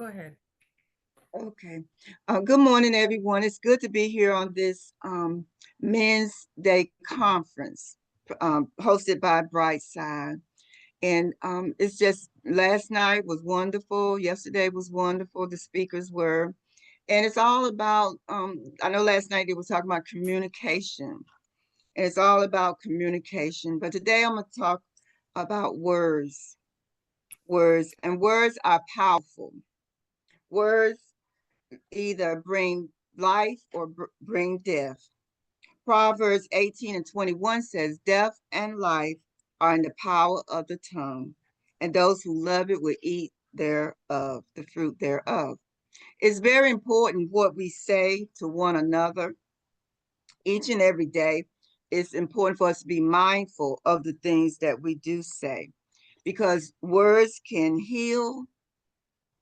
Go ahead. Okay. Good morning, everyone. It's good to be here on this Men's Day conference hosted by Brightside. And it's just last night was wonderful. Yesterday was wonderful. The speakers were. And it's all about, I know last night they were talking about communication. And it's all about communication. But today I'm going to talk about words. Words. And words are powerful. Words either bring life or bring death. Proverbs 18:21 says, Death and life are in the power of the tongue, and those who love it will eat thereof, the fruit thereof. It's very important what we say to one another each and every day. It's important for us to be mindful of the things that we do say because words can heal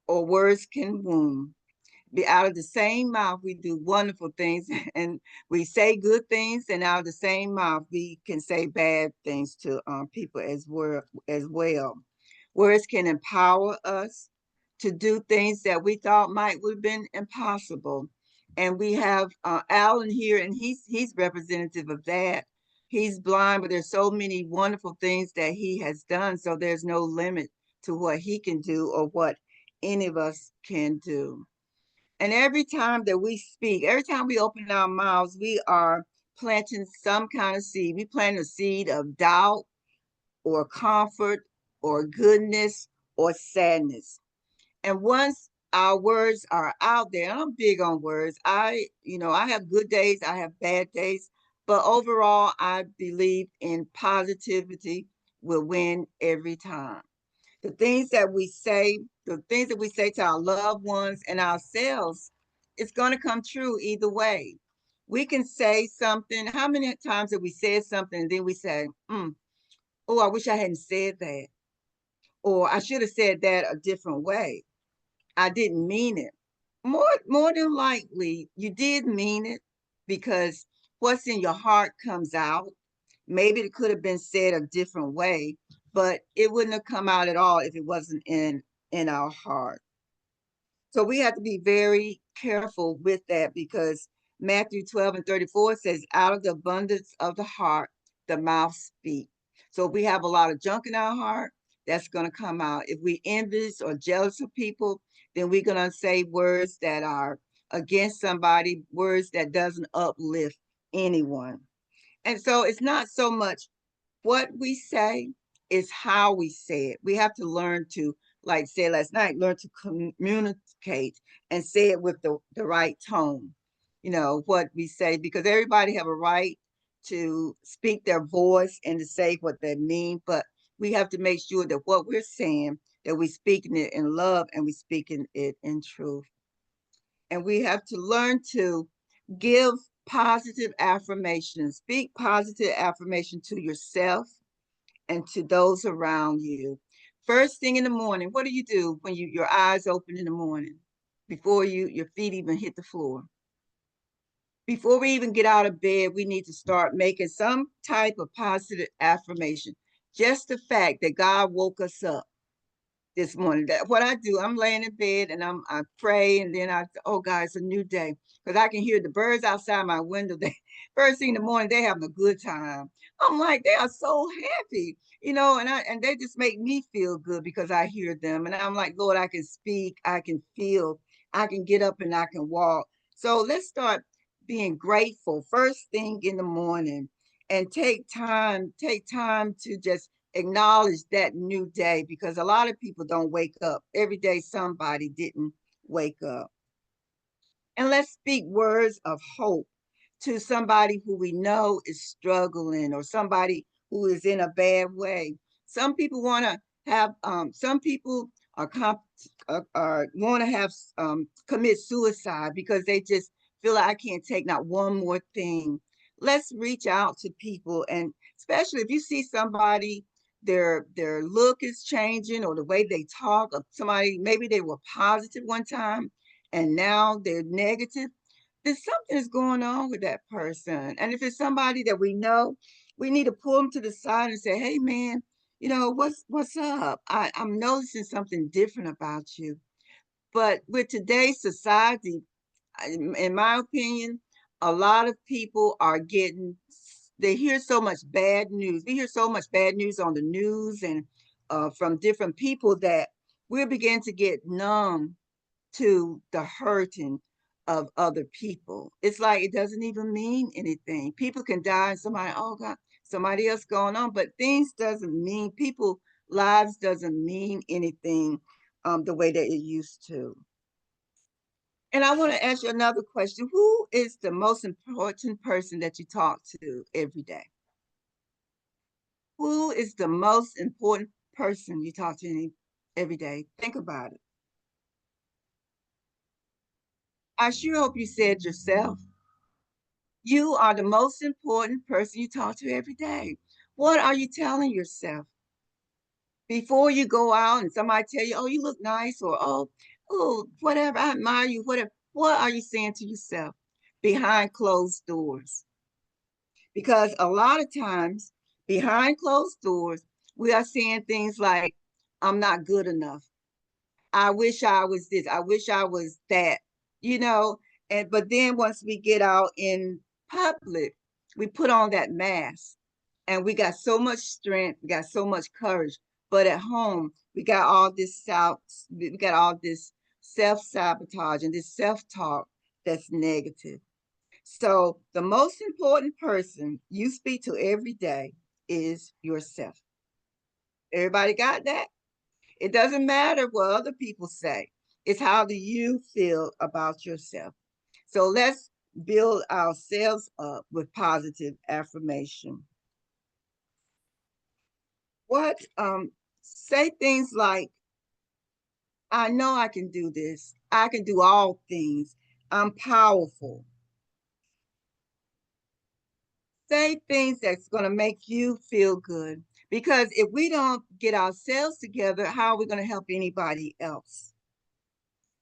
or words can wound. Be out of the same mouth we do wonderful things and we say good things, and out of the same mouth we can say bad things to people as well. Words can empower us to do things that we thought might would have been impossible. And we have Alan here, and he's representative of that. He's blind, but there's so many wonderful things that he has done, so there's no limit to what he can do or what any of us can do. And every time that we speak, every time we open our mouths, we are planting some kind of seed. We plant a seed of doubt or comfort or goodness or sadness. And once our words are out there, and I'm big on words. I have good days, I have bad days, but overall, I believe in positivity will win every time. The things that we say to our loved ones and ourselves, it's going to come true either way. We can say something. How many times have we said something and then we say, oh, I wish I hadn't said that, or I should have said that a different way. I didn't mean it. More than likely, you did mean it because what's in your heart comes out. Maybe it could have been said a different way, but it wouldn't have come out at all if it wasn't in our heart. So we have to be very careful with that because Matthew 12:34 says, out of the abundance of the heart, the mouth speaks. So if we have a lot of junk in our heart, that's going to come out. If we envious or jealous of people, then we're going to say words that are against somebody, words that doesn't uplift anyone. And so it's not so much what we say, is how we say it. We have to learn to, like I said last night, learn to communicate and say it with the right tone. What we say, because everybody have a right to speak their voice and to say what they mean, but we have to make sure that what we're saying, that we're speaking it in love and we're speaking it in truth. And we have to learn to give positive affirmations, speak positive affirmation to yourself and to those around you. First thing in the morning, what do you do when your eyes open in the morning before your feet even hit the floor? Before we even get out of bed, we need to start making some type of positive affirmation. Just the fact that God woke us up this morning. That what I do, I'm laying in bed and I pray, and then oh God, it's a new day, because I can hear the birds outside my window. They first thing in the morning, they having a good time. I'm like, they are so happy, and they just make me feel good because I hear them, and I'm like, Lord, I can speak, I can feel, I can get up and I can walk. So let's start being grateful first thing in the morning, and take time to just acknowledge that new day, because a lot of people don't wake up. Every day somebody didn't wake up. And let's speak words of hope to somebody who we know is struggling, or somebody who is in a bad way. Some people want to have, some people are want to have commit suicide because they just feel like I can't take not one more thing. Let's reach out to people, and especially if you see somebody, their look is changing, or the way they talk, or somebody maybe they were positive one time and now they're negative, then something is going on with that person. And if it's somebody that we know, we need to pull them to the side and say, hey man, what's up? I'm noticing something different about you. But with today's society, in my opinion, a lot of people are getting, they hear so much bad news. We hear so much bad news on the news and from different people that we're beginning to get numb to the hurting of other people. It's like it doesn't even mean anything. People can die and somebody, oh God, somebody else going on, but things doesn't mean, people lives doesn't mean anything the way that it used to. And I want to ask you another question. Who is the most important person that you talk to every day? Who is the most important person you talk to every day? Think about it. I sure hope you said yourself. You are the most important person you talk to every day. What are you telling yourself? Before you go out and somebody tell you, oh, you look nice, or oh, whatever, I admire you, whatever. What are you saying to yourself behind closed doors? Because a lot of times behind closed doors, we are saying things like, I'm not good enough. I wish I was this. I wish I was that, you know. And but then once we get out in public, we put on that mask and we got so much strength, we got so much courage. But at home, we got all this we got all this self-sabotage and this self-talk that's negative. So the most important person you speak to every day is yourself. Everybody got that? It doesn't matter what other people say. It's how do you feel about yourself? So let's build ourselves up with positive affirmation. What say things like, I know I can do this. I can do all things. I'm powerful. Say things that's going to make you feel good. Because if we don't get ourselves together, how are we going to help anybody else?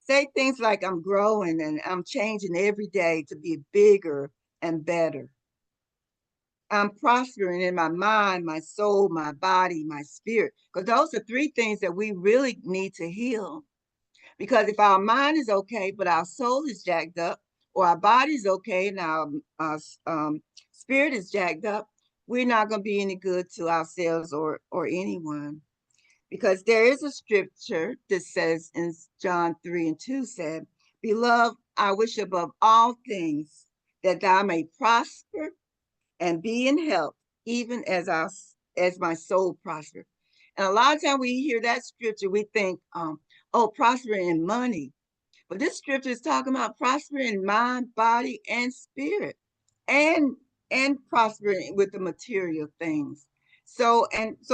Say things like, I'm growing and I'm changing every day to be bigger and better. I'm prospering in my mind, my soul, my body, my spirit. Because those are three things that we really need to heal. Because if our mind is okay, but our soul is jacked up, or our body's okay and our spirit is jacked up, we're not going to be any good to ourselves or anyone. Because there is a scripture that says in John 3:2 said, Beloved, I wish above all things that thou may prosper and be in health, even as my soul prosper. And a lot of times we hear that scripture, we think, oh, prospering in money. But this scripture is talking about prospering in mind, body, and spirit, and prospering with the material things. So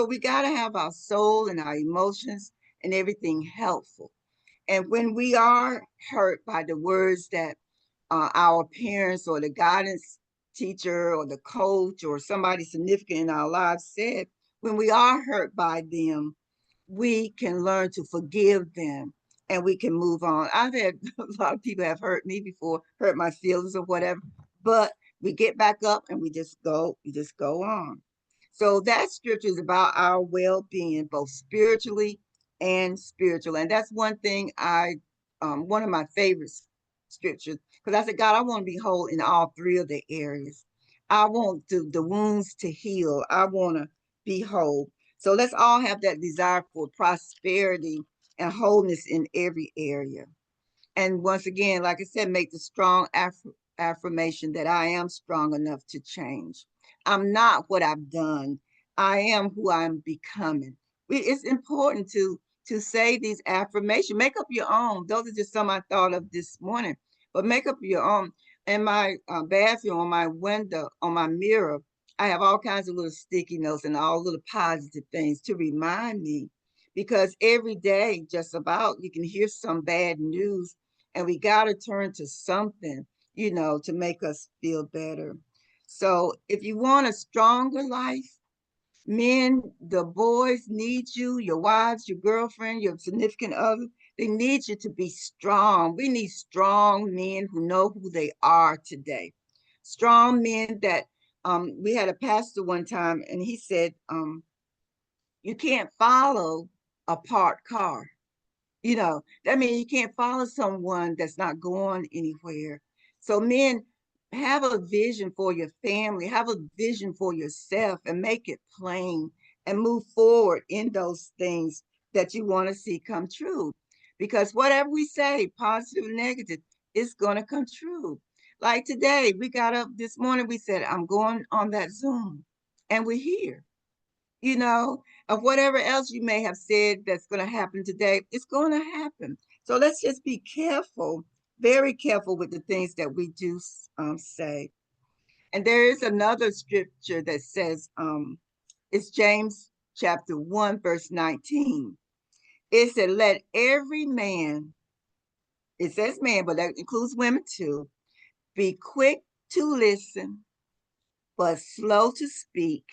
we got to have our soul and our emotions and everything helpful. And when we are hurt by the words that our parents or the guidance teacher or the coach or somebody significant in our lives said, when we are hurt by them, we can learn to forgive them and we can move on. I've had a lot of people have hurt me before, hurt my feelings or whatever, but we get back up and we just go on. So that scripture is about our well-being, both spiritually and spiritual. And that's one thing one of my favorite scriptures, because I said, God, I want to be whole in all three of the areas. I want the wounds to heal. I want to be whole. So let's all have that desire for prosperity and wholeness in every area. And once again, like I said, make the strong affirmation that I am strong enough to change. I'm not what I've done. I am who I'm becoming. It's important to say these affirmations. Make up your own. Those are just some I thought of this morning. But make up your own. In my bathroom, on my window, on my mirror, I have all kinds of little sticky notes and all little positive things to remind me. Because every day, just about, you can hear some bad news and we got to turn to something, to make us feel better. So if you want a stronger life, men, the boys need you, your wives, your girlfriend, your significant other, they need you to be strong. We need strong men who know who they are today. Strong men that, we had a pastor one time and he said, you can't follow a parked car. That means you can't follow someone that's not going anywhere. So men, have a vision for your family, have a vision for yourself, and make it plain and move forward in those things that you want to see come true. Because whatever we say, positive or negative, it's going to come true. Like today, we got up this morning, we said, I'm going on that Zoom, and we're here. Of whatever else you may have said that's going to happen today, it's going to happen. So let's just be careful, very careful with the things that we do say. And there is another scripture that says, it's James chapter 1, verse 19. It said, let every man, it says man, but that includes women too, be quick to listen, but slow to speak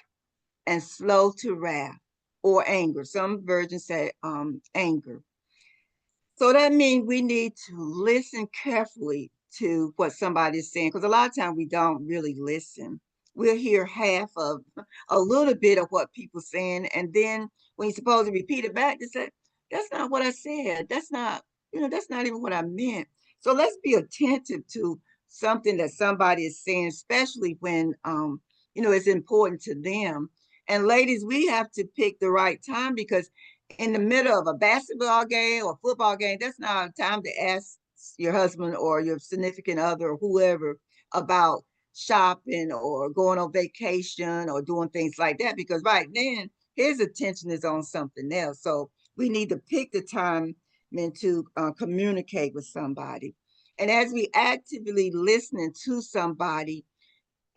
and slow to wrath or anger. Some versions say anger. So that means we need to listen carefully to what somebody is saying, because a lot of times we don't really listen. We'll hear half of a little bit of what people are saying, and then when you're supposed to repeat it back, they say, that's not what I said. That's not even what I meant. So let's be attentive to something that somebody is saying, especially when it's important to them. And ladies, we have to pick the right time, because in the middle of a basketball game or football game, that's not a time to ask your husband or your significant other or whoever about shopping or going on vacation or doing things like that, because right then his attention is on something else. So we need to pick the time and to communicate with somebody. And as we actively listening to somebody,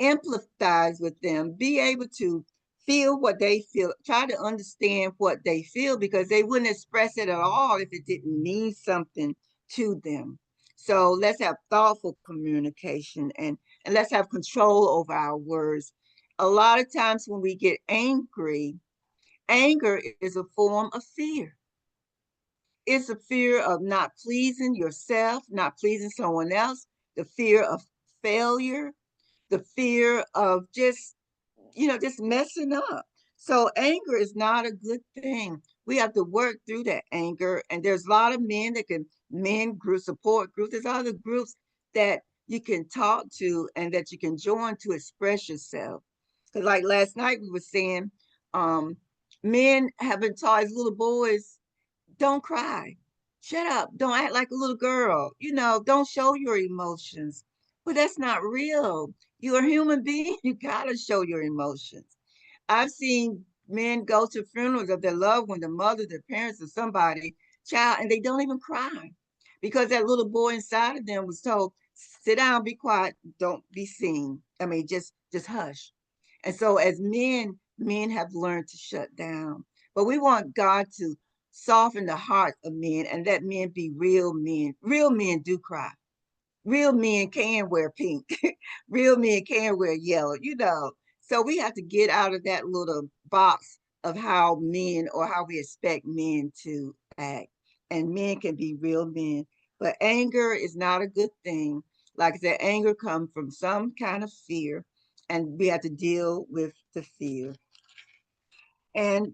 empathize with them, be able to feel what they feel, try to understand what they feel, because they wouldn't express it at all if it didn't mean something to them. So let's have thoughtful communication, and let's have control over our words. A lot of times when we get angry, anger is a form of fear. It's a fear of not pleasing yourself, not pleasing someone else, the fear of failure, the fear of just messing up. So anger is not a good thing. We have to work through that anger. And there's a lot of men that can, men group, support groups. There's other groups that you can talk to and that you can join to express yourself. Because like last night we were saying, um, men have been taught as little boys, don't cry. Shut up. Don't act like a little girl. Don't show your emotions. But that's not real. You're a human being. You gotta show your emotions. I've seen men go to funerals of their loved one, the mother, their parents, or somebody, child, and they don't even cry, because that little boy inside of them was told, sit down, be quiet, don't be seen. I mean, just hush. And so as men have learned to shut down. But we want God to soften the heart of men and let men be real men. Real men do cry. Real men can wear pink. Real men can wear yellow. So we have to get out of that little box of how men, or how we expect men to act. And men can be real men. But anger is not a good thing. Like I said, anger comes from some kind of fear, and we have to deal with the fear. And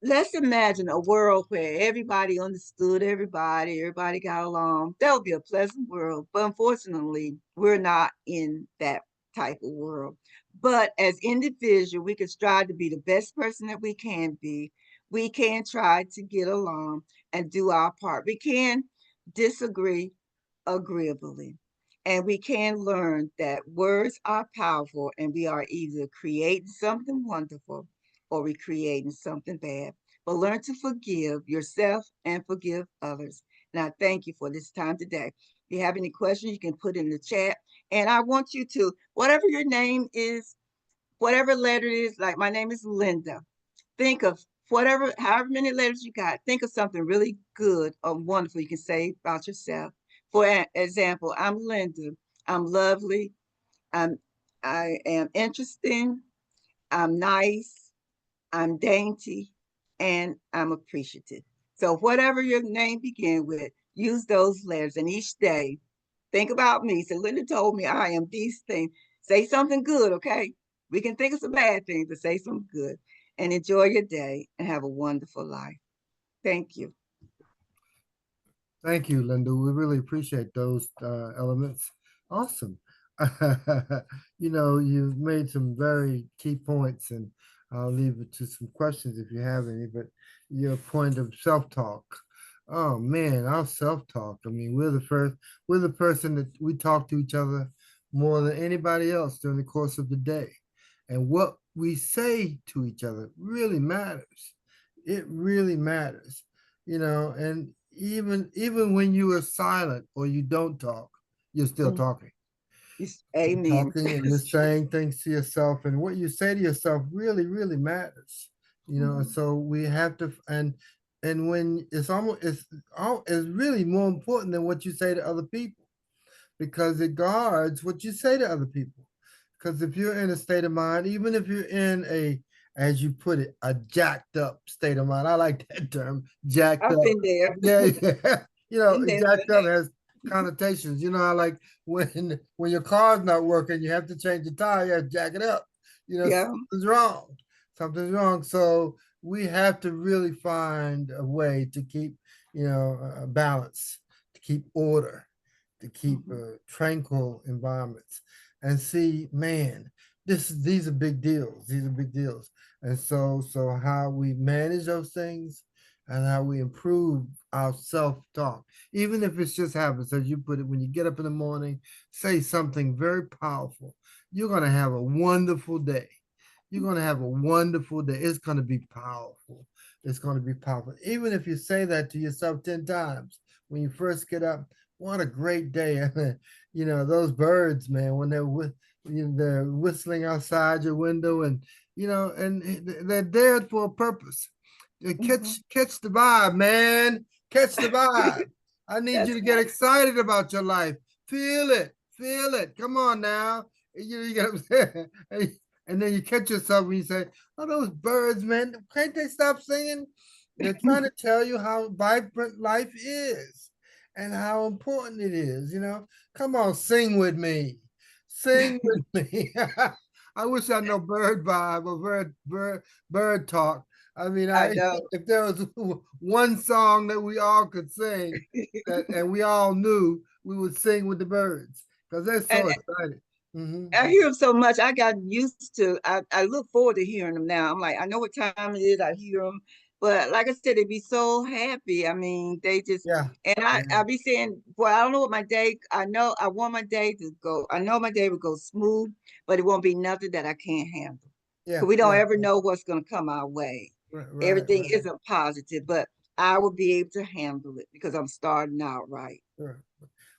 let's imagine a world where everybody understood everybody got along. That would be a pleasant world. But unfortunately, we're not in that type of world. But as individuals, we can strive to be the best person that we can be. We can try to get along and do our part. We can disagree agreeably. And we can learn that words are powerful, and we are either creating something wonderful or we're creating something bad. But learn to forgive yourself and forgive others. And I thank you for this time today. If you have any questions, you can put in the chat. And I want you to, whatever your name is, whatever letter it is, like my name is Linda, think of however many letters you got, think of something really good or wonderful you can say about yourself. For example, I'm Linda. I'm lovely. I'm, I am interesting. I'm nice. I'm dainty, and I'm appreciative. So whatever your name begin with, use those letters. And each day, think about me. So Linda told me I am these things. Say something good, okay? We can think of some bad things, but say something good. And enjoy your day and have a wonderful life. Thank you. Thank you, Linda. We really appreciate those elements. Awesome. You've made some very key points, and I'll leave it to some questions if you have any. But your point of self-talk. Oh man, our self-talk. I mean, we're the person that we talk to each other more than anybody else during the course of the day. And what we say to each other really matters. It really matters, and even when you are silent or you don't talk, you're still Mhm. talking. You're Amen. talking and you're That's true. saying things to yourself, and what you say to yourself really, really matters. And Mhm. so we have to, and when it's really more important than what you say to other people, because it guards what you say to other people. Because if you're in a state of mind, even if you're in as you put it, a jacked up state of mind, I like that term, jacked I've up. been there. Yeah, yeah. Been there, Jacked up honey. has connotations. I like when your car's not working, you have to change the tire, you have to jack it up. Yeah. Something's wrong. Something's wrong. So we have to really find a way to keep, balance, to keep order, to keep Mhm. tranquil environments, and see, man, these are big deals. These are big deals. And so how we manage those things and how we improve our self-talk, even if it's just habits, as you put it, when you get up in the morning, say something very powerful. You're going to have a wonderful day. You're going to have a wonderful day. It's going to be powerful. It's going to be powerful. Even if you say that to yourself 10 times when you first get up, what a great day. Those birds, man, when they're whistling outside your window, and they're there for a purpose. Mhm. Catch the vibe, man. Catch the vibe. I need you That's to get right. excited about your life. Feel it. Feel it. Come on now. You got and then you catch yourself when you say, "Oh, those birds, man, can't they stop singing?" They're trying to tell you how vibrant life is and how important it is. Come on, sing with me. Sing with me. I wish I know bird vibe or bird talk. I mean, I I know. if there was one song that we all could sing and we all knew, we would sing with the birds because they're And so excited. I Hmm. hear them so much. I got used to. I look forward to hearing them now. I'm like, I know what time it is. I hear them, but like I said, they be so happy. I mean, they just. Yeah, And yeah, I be saying, boy, I don't know what my day. I know I want my day to go. I know my day will go smooth, but it won't be nothing that I can't handle. yeah, Cause we don't yeah. ever know what's gonna come our way. Right, right, Everything right. isn't positive, but I will be able to handle it because I'm starting out right. Right.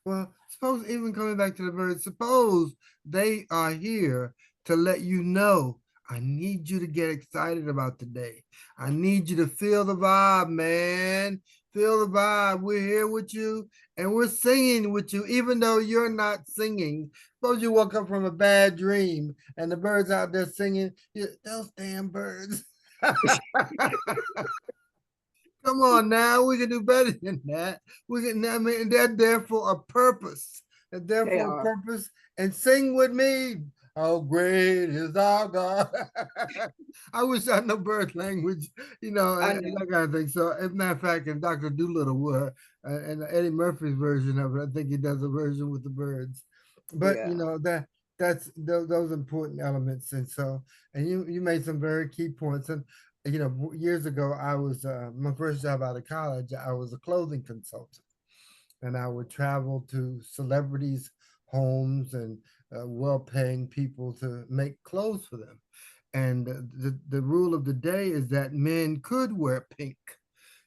Well, suppose even coming back to the birds, suppose they are here to let you know. I need you to get excited about today. I need you to feel the vibe, man. Feel the vibe. We're here with you and we're singing with you, even though you're not singing. Suppose you woke up from a bad dream and the birds out there singing. Those damn birds. Come on now, we can do better than that. We can, I mean, they're there for a purpose. They're there They for a are. purpose. And sing with me. How great is our God. I wish I know bird language, I and know. that kind of thing. So, as a matter of fact, if Dr. Doolittle were, and Eddie Murphy's version of it, I think he does a version with the birds. But, Yeah. that's those important elements. And so, and you made some very key points. And years ago, I was my first job out of college. I was a clothing consultant, and I would travel to celebrities' homes and well-paying people to make clothes for them. And the rule of the day is that men could wear pink,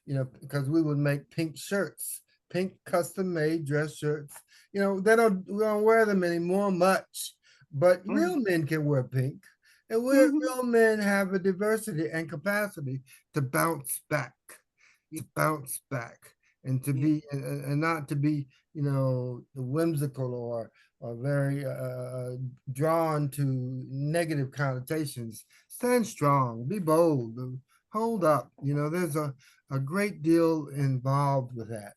because we would make pink shirts, pink custom-made dress shirts. We don't wear them anymore much, but real Mhm. men can wear pink. And Mhm. real men have a diversity and capacity to bounce back, Yeah. to bounce back, and to Yeah. be and not to be, whimsical or very drawn to negative connotations. Stand strong, be bold, hold up. There's a great deal involved with that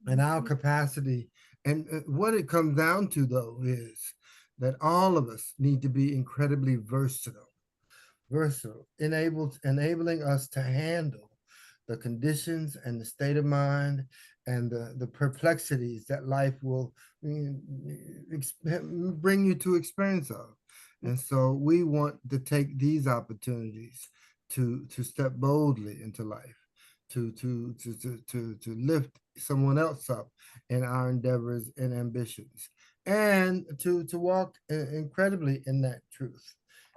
and our Mhm. capacity. And what it comes down to, though, is that all of us need to be incredibly versatile, enabling us to handle the conditions and the state of mind and the perplexities that life will bring you to experience of. And so we want to take these opportunities to step boldly into life, to lift someone else up in our endeavors and ambitions, and to walk incredibly in that truth.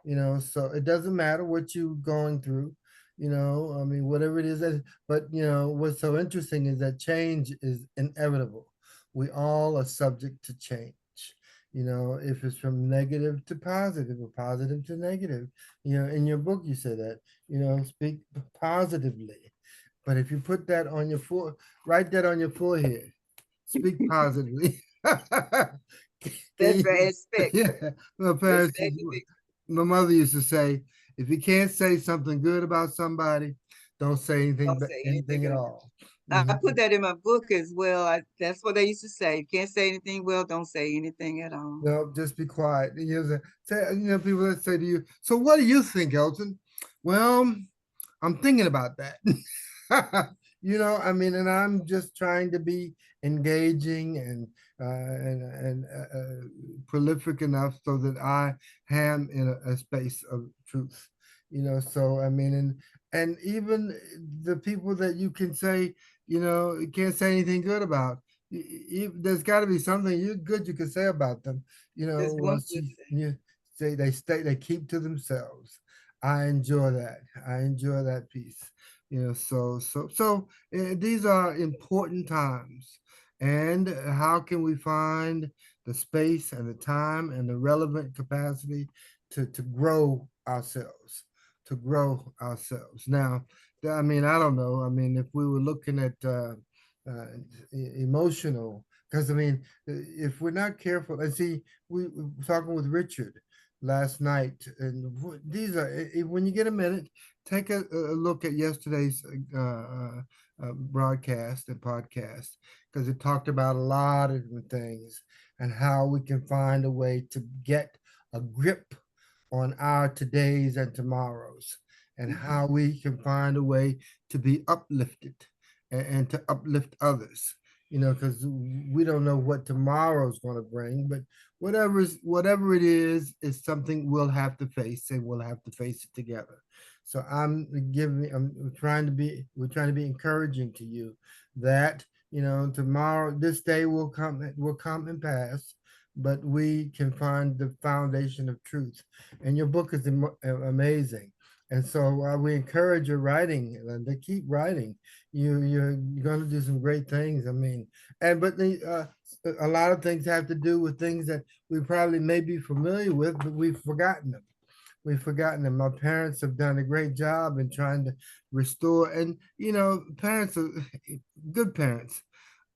So it doesn't matter what you're going through. I mean, whatever it is that, but what's so interesting is that change is inevitable. We all are subject to change. If it's from negative to positive or positive to negative. In your book you say that, speak positively. But if you put that on your write that on your forehead, speak positively. That's right. Expect. Yeah, my parents, Expect to be. my mother used to say, if you can't say something good about somebody, don't say anything, Don't say anything anything at at all. all. I Mhm. put that in my book as well. That's what they used to say. You can't say anything well, don't say anything at all. No, just be quiet. People that say to you, so what do you think, Elton? Well, I'm thinking about that. I mean, and I'm just trying to be engaging and prolific enough so that I am in a space of truth. So I mean, and even the people that you can say, you can't say anything good about. There's got to be something good you can say about them. Just one Once good thing. you say they keep to themselves. I enjoy that. I enjoy that piece. These are important times. And how can we find the space and the time and the relevant capacity to grow ourselves, to grow ourselves? Now, I mean, I don't know. I mean, if we were looking at uh, emotional, because I mean, if we're not careful, and see, we were talking with Richard last night, and these are when you get a minute, take a look at yesterday's broadcast and podcast because it talked about a lot of different things and how we can find a way to get a grip on our todays and tomorrows and Mhm. how we can find a way to be uplifted and to uplift others. Because we don't know what tomorrow's going to bring, but whatever it is something we'll have to face, and we'll have to face it together. So we're trying to be encouraging to you that tomorrow, this day will come and pass, but we can find the foundation of truth. And your book is amazing. And so we encourage your writing, Linda. Keep writing. You're going to do some great things. I mean, a lot of things have to do with things that we probably may be familiar with, but we've forgotten them. We've forgotten them. My parents have done a great job in trying to restore. And parents are good parents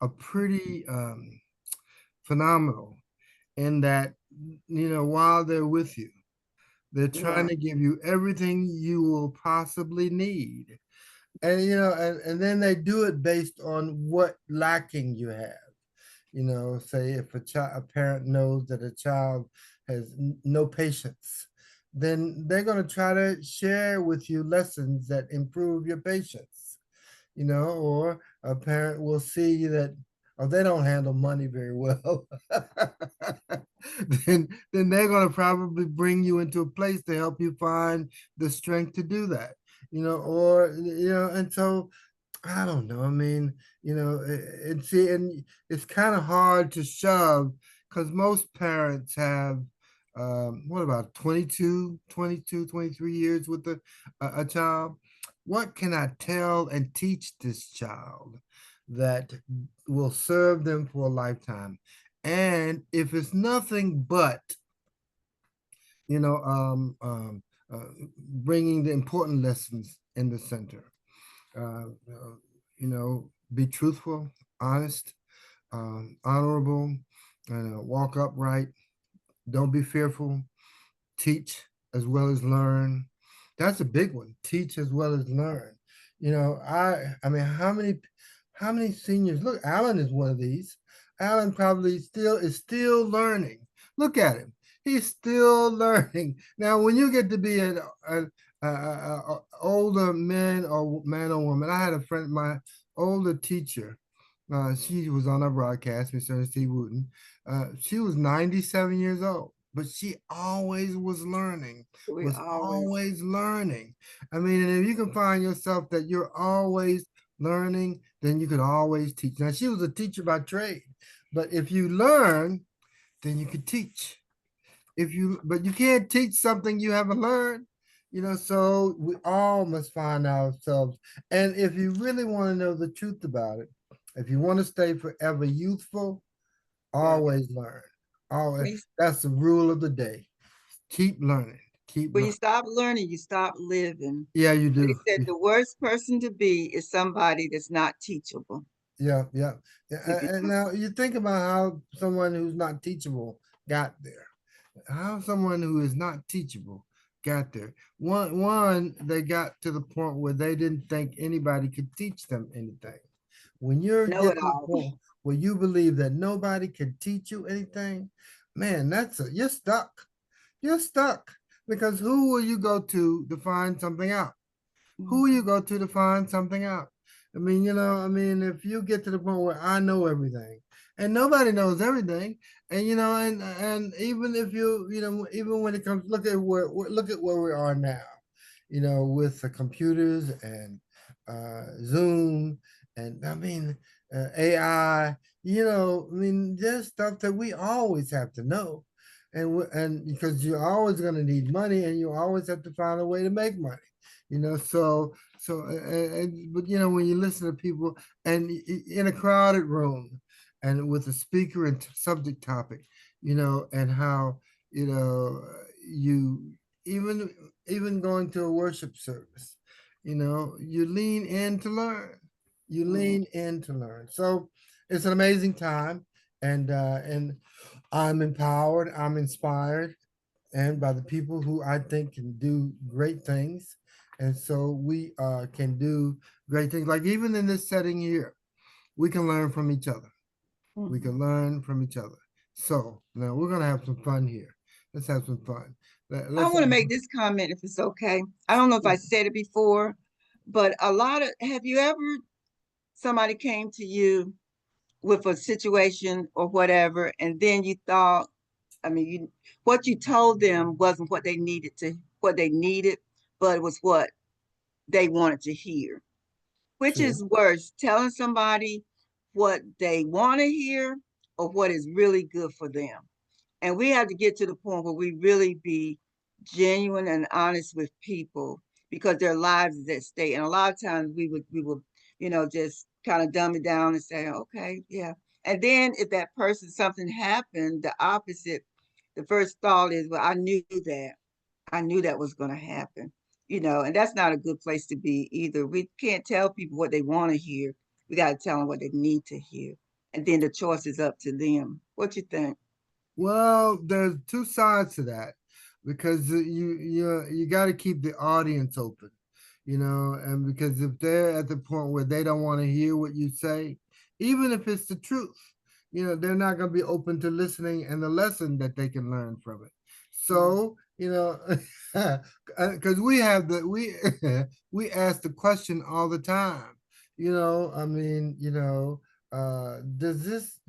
are pretty phenomenal in that while they're with you, they're trying Right. to give you everything you will possibly need. And and then they do it based on what lacking you have. Say if a parent knows that a child has no patience, then they're going to try to share with you lessons that improve your patience. Or a parent will see that, oh, they don't handle money very well. then they're going to probably bring you into a place to help you find the strength to do that. And so I don't know. I mean, and it's kind of hard to shove because most parents have, what about 23 years with a child? What can I tell and teach this child that will serve them for a lifetime? And if it's nothing but, you know, um, um, bringing the important lessons in the center, be truthful, honest, honorable, walk upright, don't be fearful, teach as well as learn. That's a big one. Teach as well as learn. I mean, how many seniors? Look, Alan is one of these. Alan probably still learning. Look at him. He's still learning. Now, when you get to be older man or woman, I had a friend, my older teacher. She was on our broadcast, Miss Ernestine Wooten. She was 97 years old, but she always We was always, always learning. I mean, and if you can find yourself that you're always learning, then you could always teach. Now, she was a teacher by trade, but if you learn, then you could teach. But you can't teach something you haven't learned, so we all must find ourselves. And if you really want to know the truth about it, if you want to stay forever youthful, yeah. always learn. Always, When you, that's the rule of the day. Keep learning. Keep when you learning. stop learning, you stop living. Yeah, you They do. said the worst person to be is somebody that's not teachable. Yeah, yeah. If you And don't, now you think about how someone who's not teachable got there. How someone who is not teachable got there. One, they got to the point where they didn't think anybody could teach them anything. When you know get it to the all. point where you believe that nobody can teach you anything, man, you're stuck. You're stuck because who will you go to find something out? Who you Mhm. go to find something out. If you get to the point where I know everything and nobody knows everything, and even if even when it comes, look at where we are now, with the computers and Zoom and AI, there's stuff that we always have to know. And because you're always going to need money and you always have to find a way to make money but when you listen to people and in a crowded room and with a speaker and subject topic, and how, you even even going to a worship service, you lean in to learn. You Mhm. lean in to learn. So it's an amazing time, and I'm empowered, I'm inspired, and by the people who I think can do great things. And so we can do great things. Like even in this setting here, we can learn from each other. We Mhm. can learn from each other. So now we're gonna have some fun here. Let's have some fun. I Let's want to make this comment if it's okay. I don't know if I said it before, but have you ever, somebody came to you with a situation or whatever, and then you thought, what you told them wasn't what they needed, but it was what they wanted to hear. Which true. is worse, telling somebody what they want to hear or what is really good for them? And we have to get to the point where we really be genuine and honest with people because their lives is at stake. And a lot of times we would, just kind of dumb it down and say, okay, yeah. And then if that person, something happened, the opposite, the first thought is, well, I knew that was going to happen, and that's not a good place to be either. We can't tell people what they want to hear. We got to tell them what they need to hear. And then the choice is up to them. What you think? Well, there's two sides to that because you got to keep the audience open, and because if they're at the point where they don't want to hear what you say, even if it's the truth, they're not going to be open to listening and the lesson that they can learn from it. Mm. So, because we have we ask the question all the time, does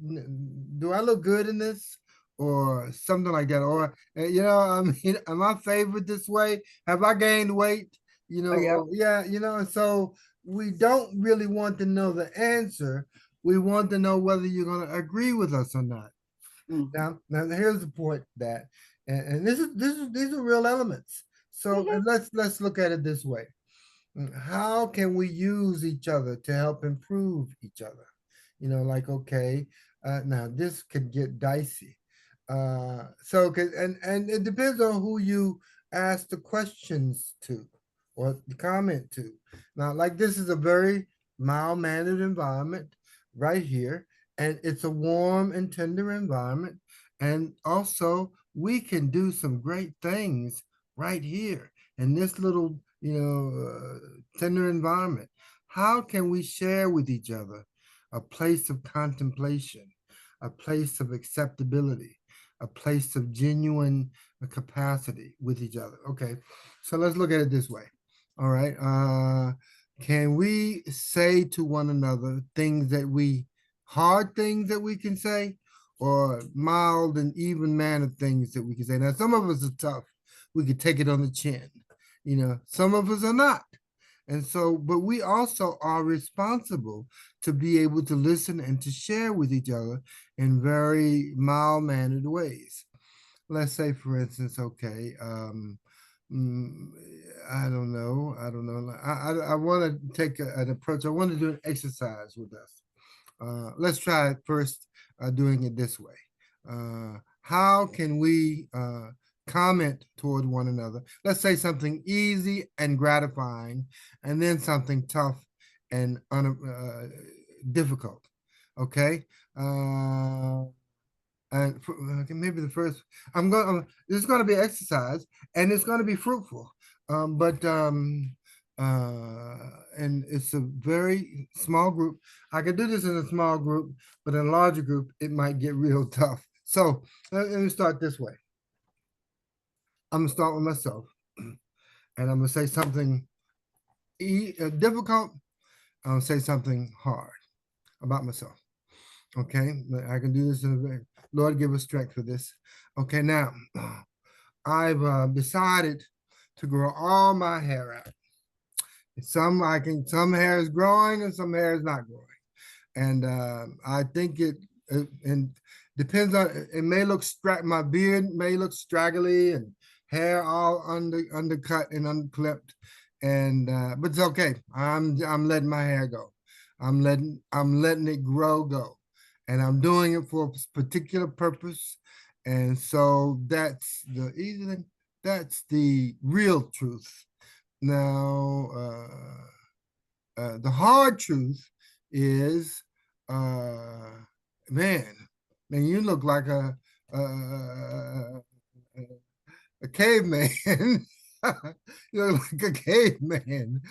do I look good in this? Or something like that. Or, am I favored this way? Have I gained weight? Oh, yeah. Or yeah, and so we don't really want to know the answer. We want to know whether you're going to agree with us or not. Hmm. Now here's the point that, and these are real elements. So Hmm. let's look at it this way. How can we use each other to help improve each other? Like, okay, now this could get dicey. And it depends on who you ask the questions to or the comment to. Now, like this is a very mild mannered environment right here, and it's a warm and tender environment. And also, we can do some great things right here in this little, tender environment. How can we share with each other a place of contemplation, a place of acceptability, a place of genuine capacity with each other? Okay, so let's look at it this way. All right. Can we say to one another things that we hard things that we can say, or mild and even mannered things that we can say. Now, some of us are tough. We could take it on the chin. Some of us are not. And so, but we also are responsible to be able to listen and to share with each other in very mild mannered ways. Let's say, for instance, okay, mm, I don't know. I want to take an approach. I want to do an exercise with us. Let's try it first, doing it this way. How can we comment toward one another? Let's say something easy and gratifying, and then something tough and difficult. Okay. And okay, maybe the first, this is going to be exercise, and it's going to be fruitful. But and it's a very small group. I could do this in a small group, but in a larger group, it might get real tough. So let me start this way. I'm gonna start with myself, and I'm gonna say something difficult. I'm gonna say something hard about myself. Okay, I can do this in a very, Lord, give us strength for this. Okay, now I've decided to grow all my hair out. Some hair is growing and some hair is not growing. And I think it and depends on, it may look, my beard may look straggly and hair all undercut and unclipped. And but it's okay. I'm letting my hair go. I'm letting it go. And I'm doing it for a particular purpose. And so that's the easy thing. That's the real truth. Now, the hard truth is, man, you look like a caveman. You look like a caveman,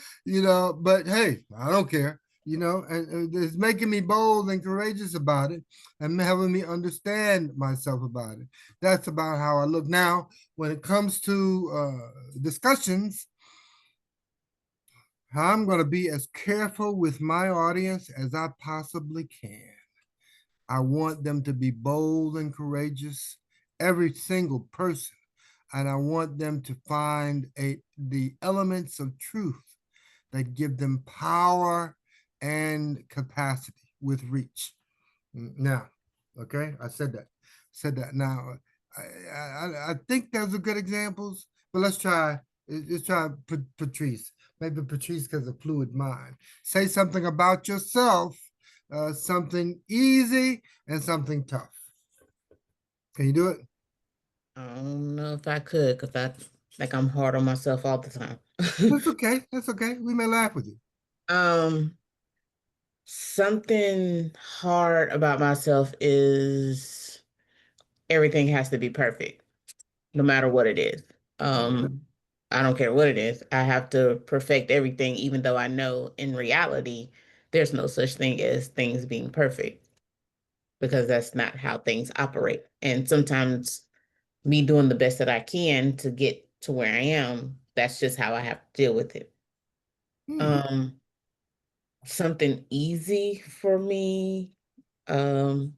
but hey, I don't care, and it's making me bold and courageous about it and having me understand myself about it. That's about how I look. Now, when it comes to discussions, I'm going to be as careful with my audience as I possibly can. I want them to be bold and courageous, every single person. And I want them to find the elements of truth that give them power and capacity with reach. Now, okay, I said that. Now, I think those are good examples, but let's try Patrice. Maybe Patrice has a fluid mind. Say something about yourself, something easy and something tough. Can you do it? I don't know if I could, because I like I'm hard on myself all the time. That's okay. That's okay. We may laugh with you. Um, Something hard about myself is everything has to be perfect, no matter what it is. Um, I don't care what it is. I have to perfect everything, even though I know in reality there's no such thing as things being perfect, because that's not how things operate. And sometimes me doing the best that I can to get to where I am, that's just how I have to deal with it. Hmm. Um, Something easy for me. Um,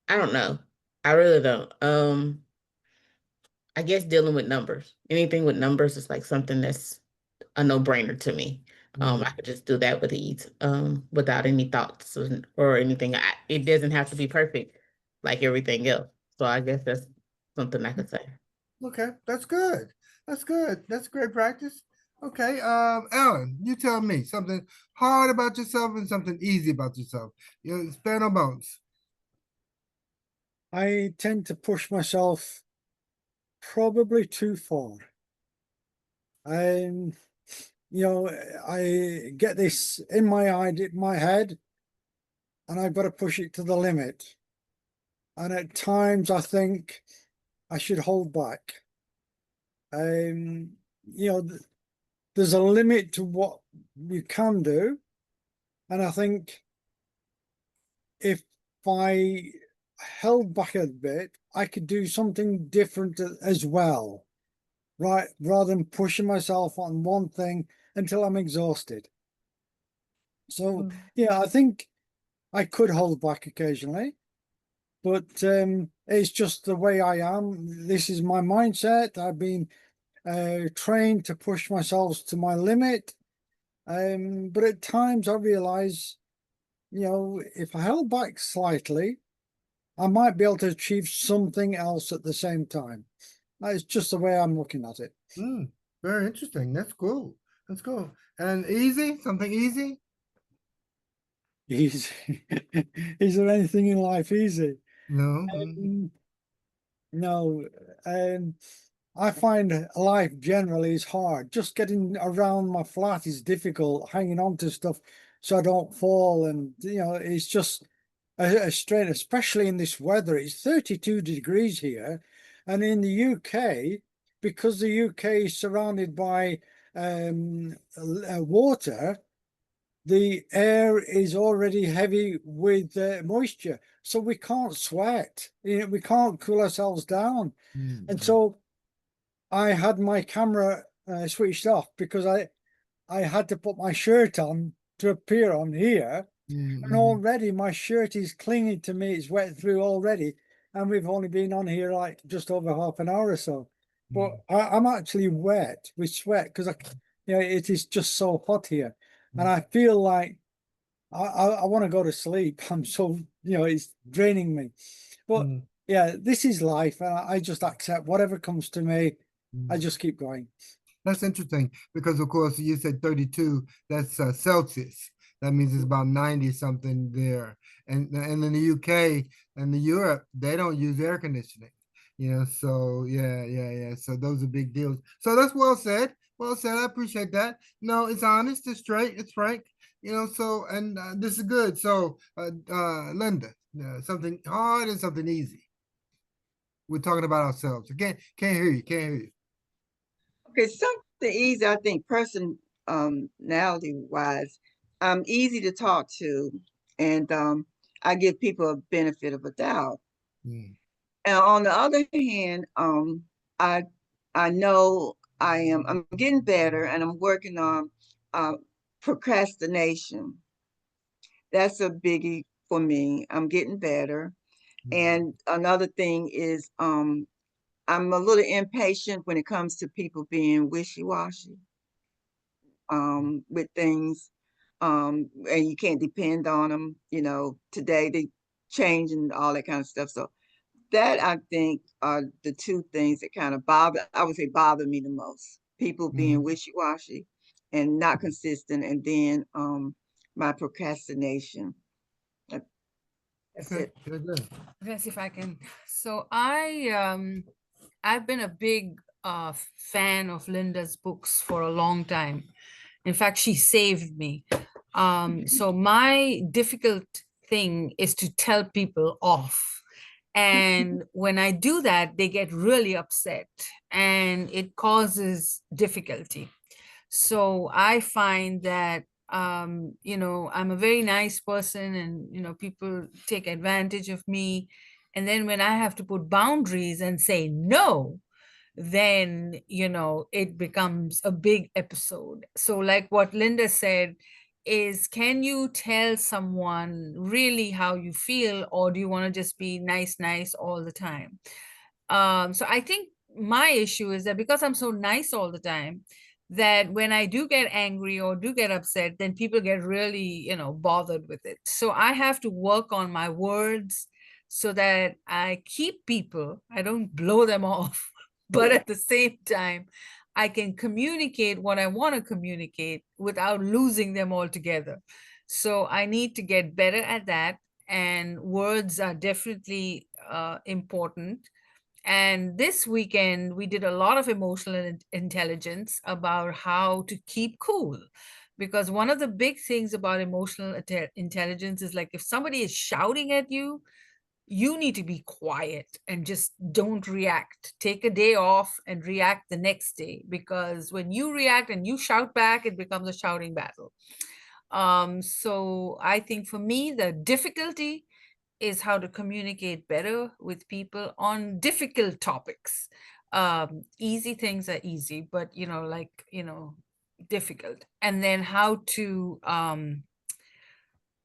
I don't know. I really don't. I guess dealing with numbers. Anything with numbers is like something that's a no-brainer to me. I could just do that with ease, without any thoughts or anything. It doesn't have to be perfect like everything else. So I guess that's something I could say. Okay, that's good. That's good. That's great practice. Okay, Alan, you tell me something hard about yourself and something easy about yourself. Spare no bones. I tend to push myself probably too far. Um, I get this in my head, and I've got to push it to the limit. And at times I think I should hold back. Um, you know, there's a limit to what you can do. And I think if I held back a bit, I could do something different as well, right? Rather than pushing myself on one thing until I'm exhausted. So, yeah, I think I could hold back occasionally, but it's just the way I am. This is my mindset. I've been trained to push myself to my limit. But at times I realize, if I held back slightly, I might be able to achieve something else at the same time. It's just the way I'm looking at it. Very interesting. That's cool. That's cool. And easy, something easy? Easy. Is there anything in life easy? No. No. I find life generally is hard. Just getting around my flat is difficult, hanging on to stuff so I don't fall. And, it's just a strain, especially in this weather. It's 32 degrees here. And in the UK, because the UK is surrounded by water, the air is already heavy with moisture. So we can't sweat. We can't cool ourselves down. And so I had my camera switched off because I had to put my shirt on to appear on here. And already my shirt is clinging to me. It's wet through already. And we've only been on here like just over half an hour or so. But I'm actually wet with sweat because it is just so hot here. And I feel like I want to go to sleep. I'm so, it's draining me. But yeah, this is life. And I just accept whatever comes to me. I just keep going. That's interesting because, of course, you said 32, that's Celsius. That means it's about 90 something there. And in the UK and the Europe, they don't use air conditioning. So yeah. So those are big deals. So that's well said. Well said. I appreciate that. No, it's honest, it's straight, it's frank. So and this is good. So Linda, something hard and something easy. We're talking about ourselves. Can't hear you. Can't hear you. Okay, something easy, I think, personality wise, I'm easy to talk to, and I give people a benefit of a doubt. Mm. And on the other hand, I I know I'm getting better, and I'm working on uh, procrastination. That's a biggie for me. I'm getting better. And another thing is I'm a little impatient when it comes to people being wishy-washy with things. And you can't depend on them. Today they change and all that kind of stuff. So that I think are the two things that kind of I would say bother me the most. People being wishy-washy and not consistent, and then my procrastination. That's Okay, it. good. Let's see if I can. So I've been a big fan of Linda's books for a long time. In fact, she saved me. So my difficult thing is to tell people off. And when I do that, they get really upset and it causes difficulty. So I find that I'm a very nice person, and people take advantage of me. And then when I have to put boundaries and say no, then it becomes a big episode. So like what Linda said is, can you tell someone really how you feel, or do you want to just be nice all the time? So I think my issue is that because I'm so nice all the time, that when I do get angry or do get upset, then people get really, bothered with it. So I have to work on my words so that I keep people, I don't blow them off, but at the same time, I can communicate what I want to communicate without losing them altogether. So I need to get better at that. And words are definitely important. And this weekend, we did a lot of emotional intelligence about how to keep cool. Because one of the big things about emotional intelligence is like if somebody is shouting at you, you need to be quiet and just don't react. Take a day off and react the next day. Because when you react and you shout back, it becomes a shouting battle. So I think for me, the difficulty is how to communicate better with people on difficult topics. Easy things are easy, but difficult. And then how to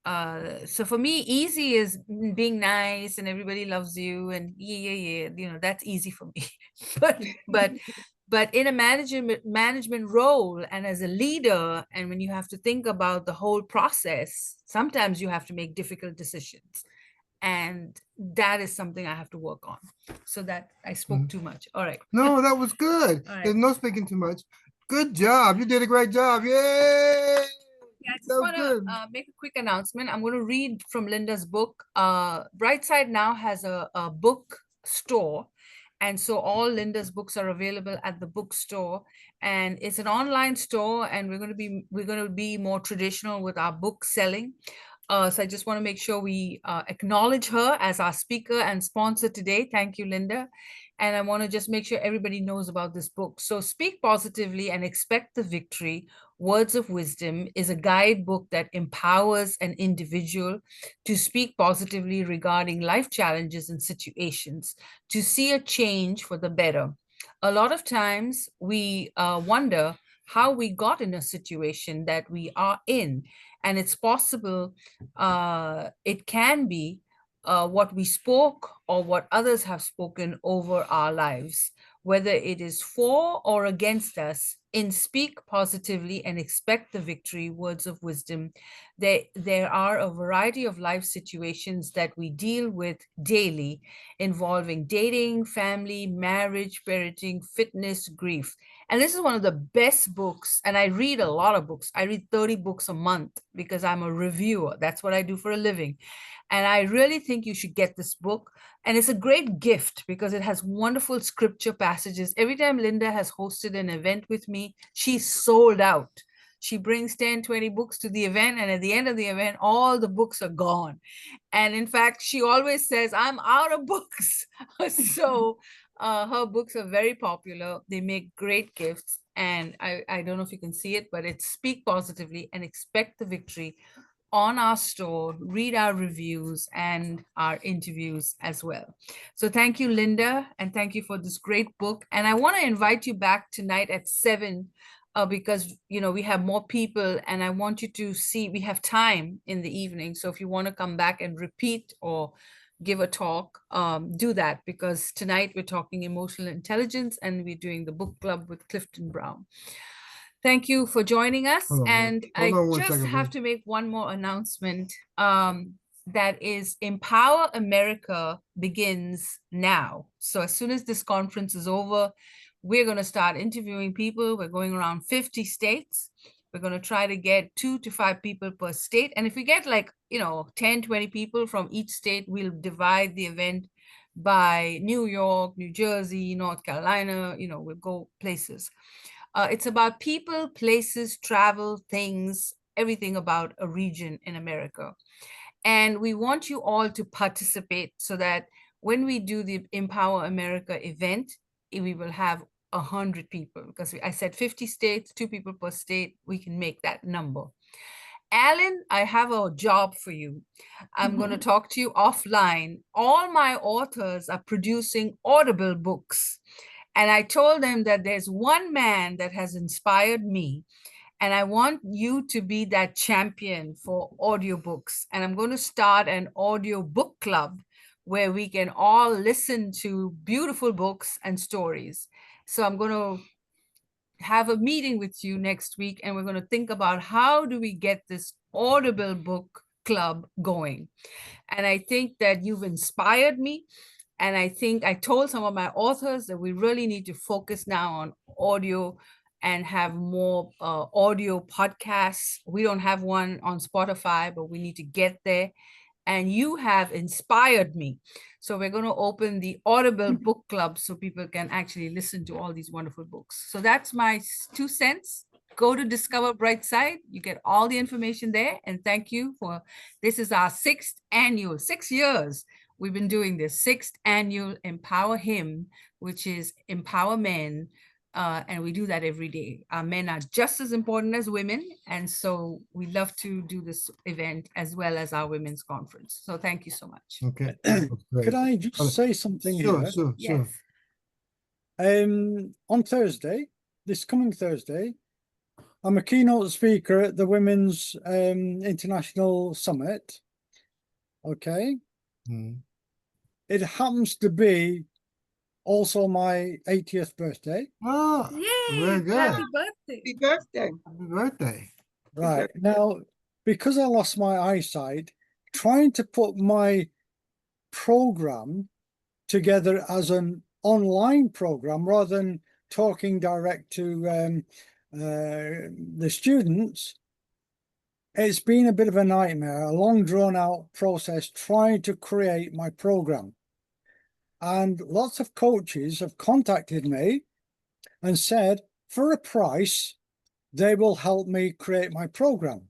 So for me, easy is being nice and everybody loves you and yeah, that's easy for me. but in a management role and as a leader, and when you have to think about the whole process, sometimes you have to make difficult decisions. And that is something I have to work on. So that I spoke too much. All right. No, that was good. All right. There's no speaking too much. Good job. You did a great job. Yay! Yeah, I just That was want good. to make a quick announcement. I'm going to read from Linda's book. Brightside now has a book store. And so all Linda's books are available at the bookstore. And it's an online store, and we're going to be more traditional with our book selling. So I just want to make sure we acknowledge her as our speaker and sponsor today. Thank you, Linda. And I want to just make sure everybody knows about this book. So Speak Positively and Expect the Victory, Words of Wisdom is a guidebook that empowers an individual to speak positively regarding life challenges and situations, to see a change for the better. A lot of times we wonder how we got in a situation that we are in. And it's possible it can be what we spoke or what others have spoken over our lives, whether it is for or against us. In Speak Positively and Expect the Victory, Words of Wisdom, there are a variety of life situations that we deal with daily, involving dating, family, marriage, parenting, fitness, grief. And this is one of the best books. And I read a lot of books. I read 30 books a month because I'm a reviewer. That's what I do for a living. And I really think you should get this book. And it's a great gift because it has wonderful scripture passages. Every time Linda has hosted an event with me, she's sold out. She brings 10, 20 books to the event. And at the end of the event, all the books are gone. And in fact, she always says, I'm out of books. So her books are very popular. They make great gifts. And I don't know if you can see it, but it's Speak Positively and Expect the Victory on our store. Read our reviews and our interviews as well. So thank you, Linda, and thank you for this great book. And I want to invite you back tonight at 7 because we have more people, and I want you to see we have time in the evening. So if you want to come back and repeat or give a talk, do that, because tonight we're talking emotional intelligence and we're doing the book club with Clifton Brown. Thank you for joining us. And I just have to make one more announcement. That is Empower America begins now. So as soon as this conference is over, we're going to start interviewing people. We're going around 50 states. We're going to try to get 2 to 5 people per state. And if we get 10, 20 people from each state, we'll divide the event by New York, New Jersey, North Carolina, we'll go places. It's about people, places, travel, things, everything about a region in America. And we want you all to participate so that when we do the Empower America event, we will have 100 people, because I said 50 states, 2 people per state, we can make that number. Alan, I have a job for you. I'm going to talk to you offline. All my authors are producing Audible books. And I told them that there's one man that has inspired me, and I want you to be that champion for audiobooks. And I'm going to start an audio book club where we can all listen to beautiful books and stories. So I'm going to have a meeting with you next week, and we're going to think about how do we get this Audible book club going. And I think that you've inspired me. And I think I told some of my authors that we really need to focus now on audio and have more audio podcasts. We don't have one on Spotify, but we need to get there. And you have inspired me. So we're going to open the Audible book club so people can actually listen to all these wonderful books. So that's my 2 cents. Go to Discover Brightside. You get all the information there. And thank you for, this is our 6th annual, 6 years. We've been doing this 6th annual Empower Him, which is Empower Men. And we do that every day. Our men are just as important as women. And so we love to do this event as well as our women's conference. So thank you so much. Okay. Could I just say something here? Sure. Yes. On Thursday, this coming Thursday, I'm a keynote speaker at the Women's International Summit. Okay. Mm. It happens to be also my 80th birthday. Oh, very Yay! good. Happy birthday. Happy birthday. Happy birthday. Right. Now, because I lost my eyesight, trying to put my program together as an online program rather than talking direct to the students, it's been a bit of a nightmare, a long drawn out process trying to create my program. And lots of coaches have contacted me and said, for a price, they will help me create my program.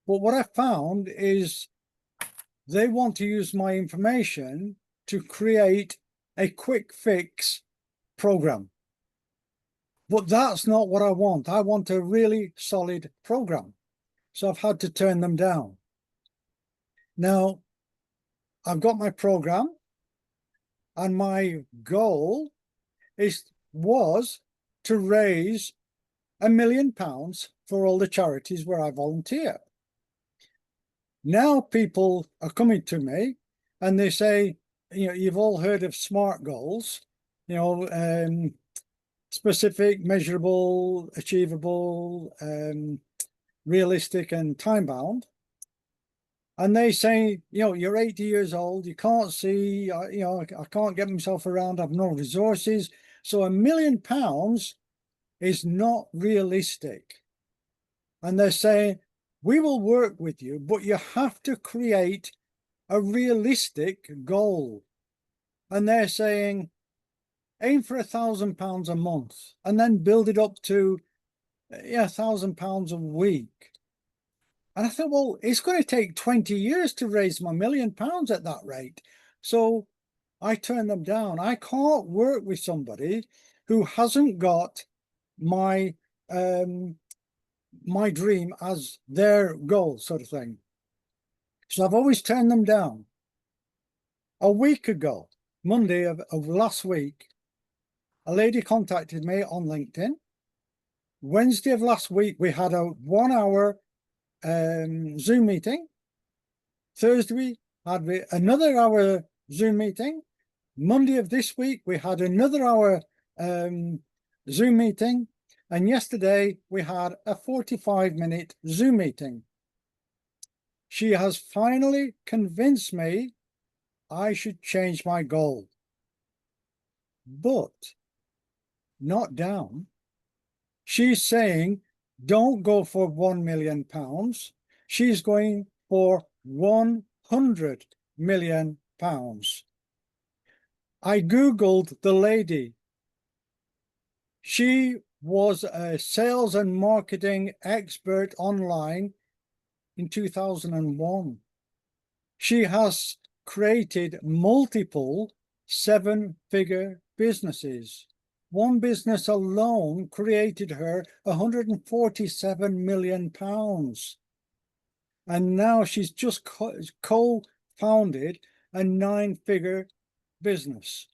But what I found is they want to use my information to create a quick fix program. But that's not what I want. I want a really solid program. So I've had to turn them down. Now, I've got my program, and my goal was to raise £1 million for all the charities where I volunteer. Now people are coming to me and they say, you know, you've all heard of SMART goals, you know, specific, measurable, achievable, realistic, and time-bound. And they say, you know, you're 80 years old, you can't see, you know, I can't get myself around, I have no resources. So £1 million is not realistic. And they're saying, we will work with you, but you have to create a realistic goal. And they're saying, aim for £1,000 a month and then build it up to £1,000 a week. And I thought, well, it's going to take 20 years to raise my £1 million at that rate. So I turned them down. I can't work with somebody who hasn't got my my dream as their goal, sort of thing. So I've always turned them down. A week ago, Monday of last week, a lady contacted me on LinkedIn. Wednesday of last week, we had a 1 hour Zoom meeting. Thursday, had another hour Zoom meeting. Monday of this week, we had another hour Zoom meeting. And yesterday, we had a 45-minute Zoom meeting. She has finally convinced me I should change my goal. But not down. She's saying, don't go for £1 million. She's going for £100 million. I Googled the lady. She was a sales and marketing expert online in 2001. She has created multiple 7-figure businesses. One business alone created her £147 million. And now she's just co-founded a 9-figure business.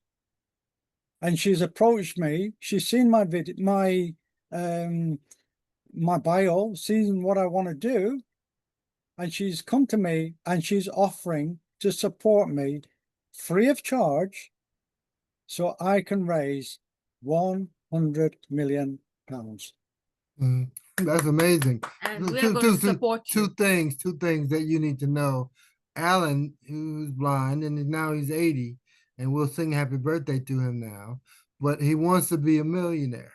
And she's approached me. She's seen my video, my bio, seen what I want to do. And she's come to me and she's offering to support me free of charge so I can raise £100 million. Mm. That's amazing. And we're going to support you. Two things that you need to know. Alan, who's blind, and now he's 80, and we'll sing happy birthday to him now, but he wants to be a millionaire.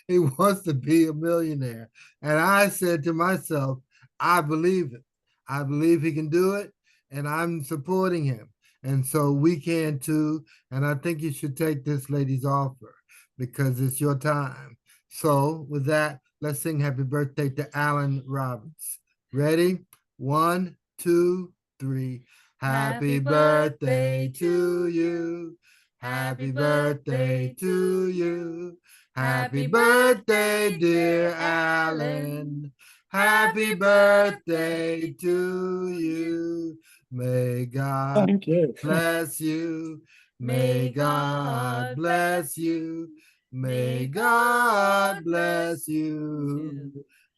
He wants to be a millionaire. And I said to myself, I believe it. I believe he can do it, and I'm supporting him. And so we can too. And I think you should take this lady's offer because it's your time. So with that, let's sing happy birthday to Alan Roberts. Ready? 1, 2, 3. Happy birthday to you. Happy birthday to you. Happy birthday, dear Alan. Happy birthday to you. May God bless you. May God bless you. May God bless you.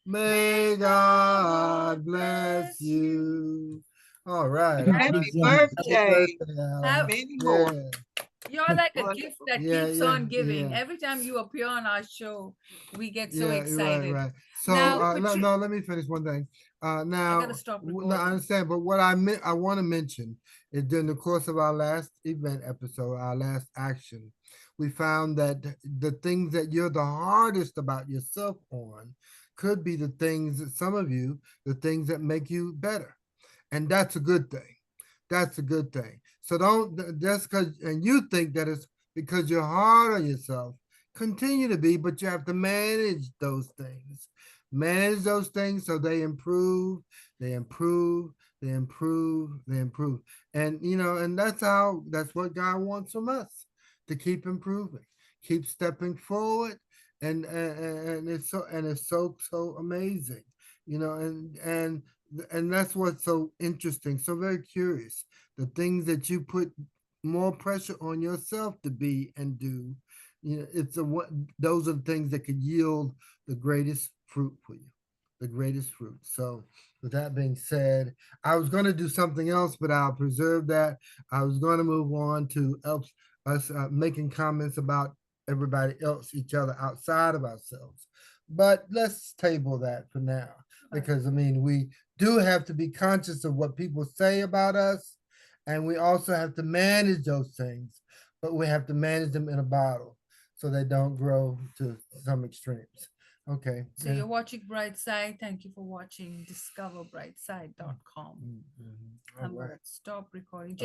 May God bless you. All right. I Happy appreciate it. birthday. Alan. Have- Many more. Yeah. You're like a gift Wonderful. that Yeah, keeps yeah, on giving. yeah. Every time you appear on our show, we get so Yeah, excited. right. So Now, no, let me finish one thing. Now stop no, I recording. understand, but what I want to mention is during the course of our last event episode, our last action, we found that the things that you're the hardest about yourself on could be the things that some of you, the things that make you better. And that's a good thing. That's a good thing. So don't just because and you think that it's because you're hard on yourself. Continue to be, but you have to manage those things. Manage those things so they improve, they improve, they improve, they improve. And and that's what God wants from us to keep improving, keep stepping forward. And it's so amazing, and that's what's so interesting, so very curious. The things that you put more pressure on yourself to be and do, what those are the things that could yield the greatest fruit for you, the greatest fruit. So, with that being said, I was going to do something else, but I'll preserve that. I was going to move on to us making comments about everybody else, each other outside of ourselves. But let's table that for now, because we do have to be conscious of what people say about us, and we also have to manage those things, but we have to manage them in a bottle so they don't grow to some extremes. Okay. So you're watching Brightside. Thank you for watching discoverbrightside.com. Mhm. All I'm right. gonna stop recording.